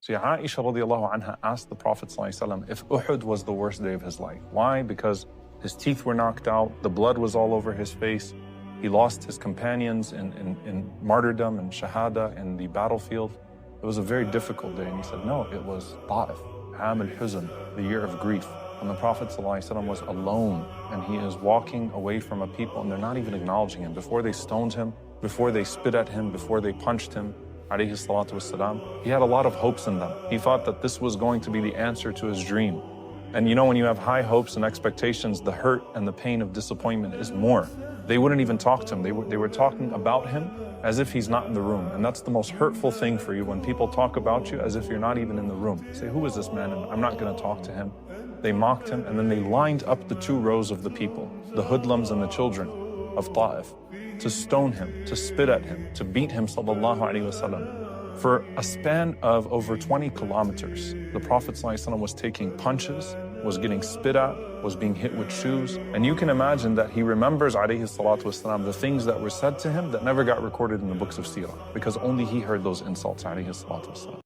See, Aisha radiallahu anha asked the Prophet ﷺ if Uhud was the worst day of his life. Why? Because his teeth were knocked out, the blood was all over his face, he lost his companions in martyrdom and shahada in the battlefield. It was a very difficult day. And he said, no, it was Ta'if, Am al-Huzn, the year of grief. And the Prophet ﷺ was alone, and he is walking away from a people, and they're not even acknowledging him. Before they stoned him, before they spit at him, before they punched him, alayhi salatu wassalam, he had a lot of hopes in them. He thought that this was going to be the answer to his dream. And you know, when you have high hopes and expectations, the hurt and the pain of disappointment is more. They wouldn't even talk to him. They were talking about him as if he's not in the room. And that's the most hurtful thing for you, when people talk about you as if you're not even in the room. Say, who is this man? And I'm not going to talk to him. They mocked him, and then they lined up the two rows of the people, the hoodlums and the children of Ta'if, to stone him, to spit at him, to beat him, sallallahu alaihi wasallam. For a span of over 20 kilometers, the Prophet ﷺ was taking punches, was getting spit at, was being hit with shoes. And you can imagine that he remembers, alayhi salatu wasalam, the things that were said to him that never got recorded in the books of seerah, because only he heard those insults, alayhi salatu wasalam.